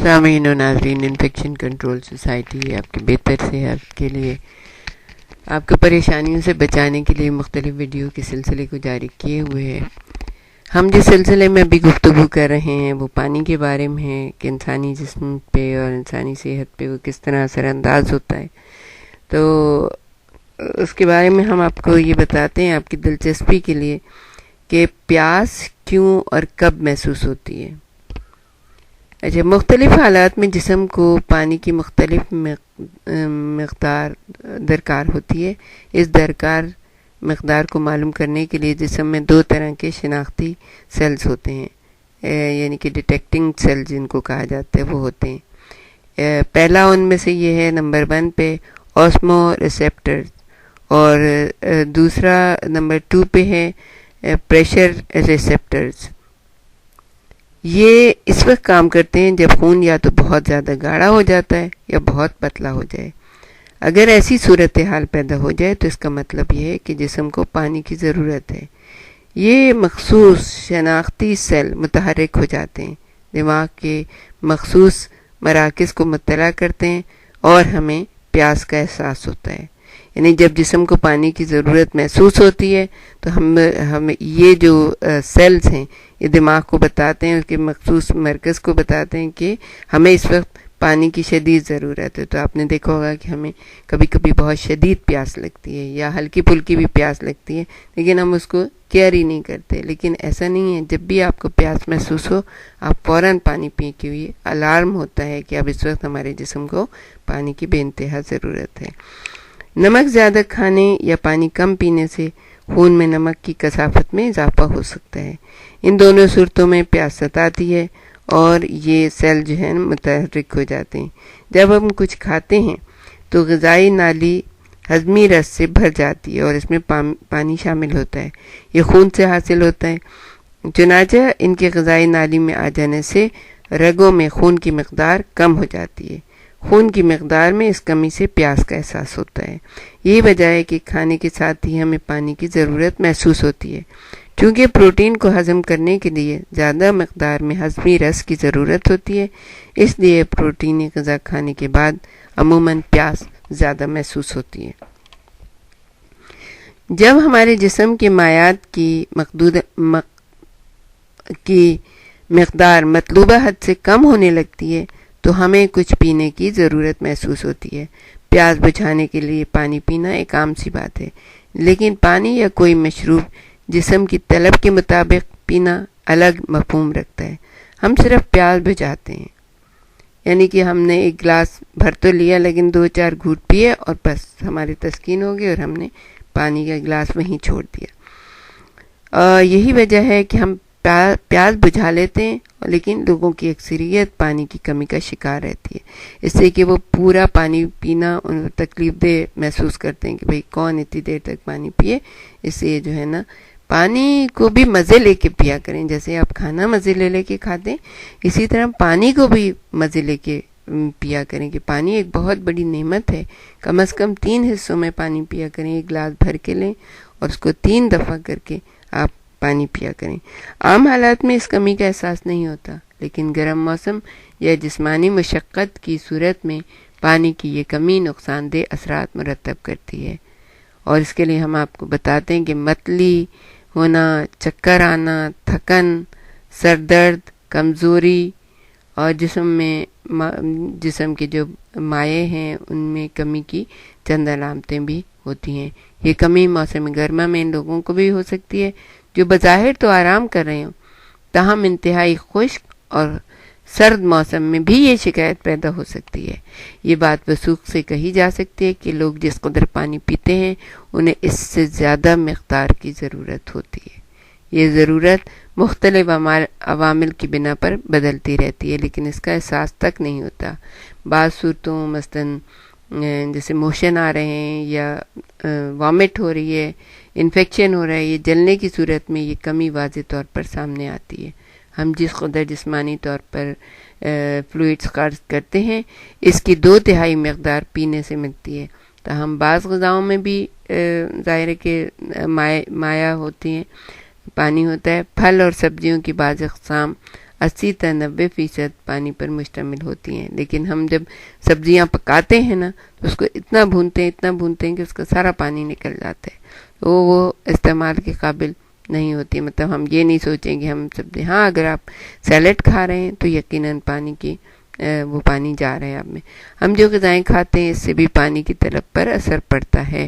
سامعین و ناظرین، انفیکشن کنٹرول سوسائٹی آپ کے بہتر صحت کے لیے، آپ کو پریشانیوں سے بچانے کے لیے مختلف ویڈیو کے سلسلے کو جاری کیے ہوئے ہے۔ ہم جس سلسلے میں ابھی گفتگو کر رہے ہیں وہ پانی کے بارے میں ہے کہ انسانی جسم پہ اور انسانی صحت پہ وہ کس طرح اثر انداز ہوتا ہے۔ تو اس کے بارے میں ہم آپ کو یہ بتاتے ہیں آپ کی دلچسپی کے لیے کہ پیاس کیوں اور کب محسوس ہوتی ہے۔ اچھا، مختلف حالات میں جسم کو پانی کی مختلف مقدار درکار ہوتی ہے۔ اس مقدار کو معلوم کرنے کے لیے جسم میں دو طرح کے شناختی سیلز ہوتے ہیں، یعنی کہ ڈیٹیکٹنگ سیل جن کو کہا جاتا ہے وہ ہوتے ہیں۔ پہلا ان میں سے یہ ہے نمبر 1 پہ اوسمو ریسیپٹر، اور دوسرا نمبر 2 پہ ہے پریشر ریسیپٹرز۔ یہ اس وقت کام کرتے ہیں جب خون یا تو بہت زیادہ گاڑھا ہو جاتا ہے یا بہت پتلا ہو جائے۔ اگر ایسی صورتحال پیدا ہو جائے تو اس کا مطلب یہ ہے کہ جسم کو پانی کی ضرورت ہے۔ یہ مخصوص شناختی سیل متحرک ہو جاتے ہیں، دماغ کے مخصوص مراکز کو مطلع کرتے ہیں اور ہمیں پیاس کا احساس ہوتا ہے۔ یعنی جب جسم کو پانی کی ضرورت محسوس ہوتی ہے تو ہم یہ جو سیلز ہیں یہ دماغ کو بتاتے ہیں، اس کے مخصوص مرکز کو بتاتے ہیں کہ ہمیں اس وقت پانی کی شدید ضرورت ہے۔ تو آپ نے دیکھا ہوگا کہ ہمیں کبھی کبھی بہت شدید پیاس لگتی ہے یا ہلکی پھلکی بھی پیاس لگتی ہے، لیکن ہم اس کو کیئر ہی نہیں کرتے۔ لیکن ایسا نہیں ہے، جب بھی آپ کو پیاس محسوس ہو آپ فوراً پانی پی کے ہوئے الارم ہوتا ہے کہ اب اس وقت ہمارے جسم کو پانی کی بے انتہا ضرورت ہے۔ نمک زیادہ کھانے یا پانی کم پینے سے خون میں نمک کی کثافت میں اضافہ ہو سکتا ہے۔ ان دونوں صورتوں میں پیاس ستاتی ہے اور یہ سیل جو ہے متحرک ہو جاتے ہیں۔ جب ہم کچھ کھاتے ہیں تو غذائی نالی ہضمی رس سے بھر جاتی ہے اور اس میں پانی شامل ہوتا ہے۔ یہ خون سے حاصل ہوتا ہے، چنانچہ ان کے غذائی نالی میں آ جانے سے رگوں میں خون کی مقدار کم ہو جاتی ہے۔ خون کی مقدار میں اس کمی سے پیاس کا احساس ہوتا ہے۔ یہی وجہ ہے کہ کھانے کے ساتھ ہی ہمیں پانی کی ضرورت محسوس ہوتی ہے۔ چونکہ پروٹین کو ہضم کرنے کے لیے زیادہ مقدار میں ہضمی رس کی ضرورت ہوتی ہے، اس لیے پروٹینی غذا کھانے کے بعد عموماً پیاس زیادہ محسوس ہوتی ہے۔ جب ہمارے جسم کے مائعات کی مقدار مطلوبہ حد سے کم ہونے لگتی ہے تو ہمیں کچھ پینے کی ضرورت محسوس ہوتی ہے۔ پیاس بجھانے کے لیے پانی پینا ایک عام سی بات ہے، لیکن پانی یا کوئی مشروب جسم کی طلب کے مطابق پینا الگ مفہوم رکھتا ہے۔ ہم صرف پیاس بجھاتے ہیں، یعنی کہ ہم نے ایک گلاس بھر تو لیا لیکن 2-4 گھونٹ پیے اور بس ہماری تسکین ہو گئی اور ہم نے پانی کا گلاس وہیں چھوڑ دیا۔ یہی وجہ ہے کہ ہم پیاس بجھا لیتے ہیں، لیکن لوگوں کی اکثریت پانی کی کمی کا شکار رہتی ہے، اس سے کہ وہ پورا پانی پینا ان تکلیف دہ محسوس کرتے ہیں کہ بھئی کون اتنی دیر تک پانی پیے۔ اس سے جو ہے نا پانی کو بھی مزے لے کے پیا کریں، جیسے آپ کھانا مزے لے کے کھاتے ہیں اسی طرح پانی کو بھی مزے لے کے پیا کریں کہ پانی ایک بہت بڑی نعمت ہے۔ کم از کم 3 حصوں میں پانی پیا کریں، ایک گلاس بھر کے لیں اور اس کو 3 دفعہ کر کے آپ پانی پیا کریں۔ عام حالات میں اس کمی کا احساس نہیں ہوتا، لیکن گرم موسم یا جسمانی مشقت کی صورت میں پانی کی یہ کمی نقصان دہ اثرات مرتب کرتی ہے۔ اور اس کے لیے ہم آپ کو بتاتے ہیں کہ متلی ہونا، چکر آنا، تھکن، سر درد، کمزوری اور جسم کے جو مائع ہیں ان میں کمی کی چند علامتیں بھی ہوتی ہیں۔ یہ کمی موسم گرما میں ان لوگوں کو بھی ہو سکتی ہے جو بظاہر تو آرام کر رہے ہوں، تاہم انتہائی خشک اور سرد موسم میں بھی یہ شکایت پیدا ہو سکتی ہے۔ یہ بات وثوق سے کہی جا سکتی ہے کہ لوگ جس قدر پانی پیتے ہیں انہیں اس سے زیادہ مقدار کی ضرورت ہوتی ہے۔ یہ ضرورت مختلف عوامل کی بنا پر بدلتی رہتی ہے، لیکن اس کا احساس تک نہیں ہوتا۔ بعض صورتوں مثلاً جیسے موشن آ رہے ہیں یا وامٹ ہو رہی ہے، انفیکشن ہو رہا ہے، یہ جلنے کی صورت میں یہ کمی واضح طور پر سامنے آتی ہے۔ ہم جس قدر جسمانی طور پر فلوئڈز خارج کرتے ہیں اس کی 2/3 مقدار پینے سے ملتی ہے، تاہم بعض غذاؤں میں بھی ظاہر ہے کہ مائع ہوتی ہیں، پانی ہوتا ہے۔ پھل اور سبزیوں کی بعض اقسام 80 تا 90% پانی پر مشتمل ہوتی ہیں، لیکن ہم جب سبزیاں پکاتے ہیں نا تو اس کو اتنا بھونتے ہیں کہ اس کا سارا پانی نکل جاتا ہے، تو وہ استعمال کے قابل نہیں ہوتی. مطلب ہم یہ نہیں سوچیں کہ ہم سبزی، ہاں اگر آپ سیلیڈ کھا رہے ہیں تو یقیناً پانی کی وہ پانی جا رہا ہے آپ میں. ہم جو غذائیں کھاتے ہیں اس سے بھی پانی کی طلب پر اثر پڑتا ہے.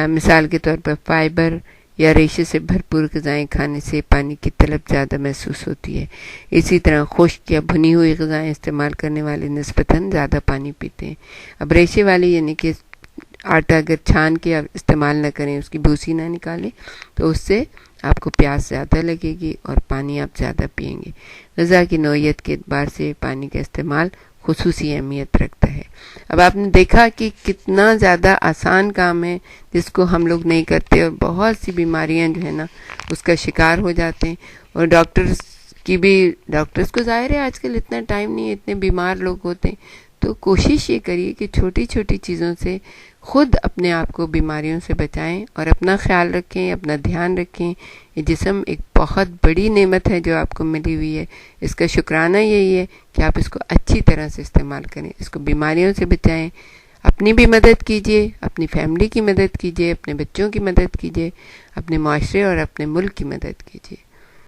مثال کے طور پر فائبر یا ریشے سے بھرپور غذائیں کھانے سے پانی کی طلب زیادہ محسوس ہوتی ہے. اسی طرح خشک یا بھنی ہوئی غذائیں استعمال کرنے والے نسبتاً زیادہ پانی پیتے ہیں. اب ریشے والی یعنی کہ آٹا اگر چھان کے آپ استعمال نہ کریں، اس کی بھوسی نہ نکالیں، تو اس سے آپ کو پیاس زیادہ لگے گی اور پانی آپ زیادہ پئیں گے. غذا کی نوعیت کے اعتبار سے پانی کا استعمال خصوصی اہمیت رکھتا ہے. اب آپ نے دیکھا کہ کتنا زیادہ آسان کام ہے جس کو ہم لوگ نہیں کرتے، اور بہت سی بیماریاں جو ہے نا اس کا شکار ہو جاتے ہیں. اور ڈاکٹرز کو ظاہر ہے آج کل اتنا ٹائم نہیں ہے، اتنے بیمار لوگ ہوتے ہیں. تو کوشش یہ کریے کہ چھوٹی چھوٹی چیزوں سے خود اپنے آپ کو بیماریوں سے بچائیں اور اپنا خیال رکھیں، اپنا دھیان رکھیں. یہ جسم ایک بہت بڑی نعمت ہے جو آپ کو ملی ہوئی ہے. اس کا شکرانہ یہی ہے کہ آپ اس کو اچھی طرح سے استعمال کریں، اس کو بیماریوں سے بچائیں. اپنی بھی مدد کیجیے، اپنی فیملی کی مدد کیجیے، اپنے بچوں کی مدد کیجیے، اپنے معاشرے اور اپنے ملک کی مدد کیجیے.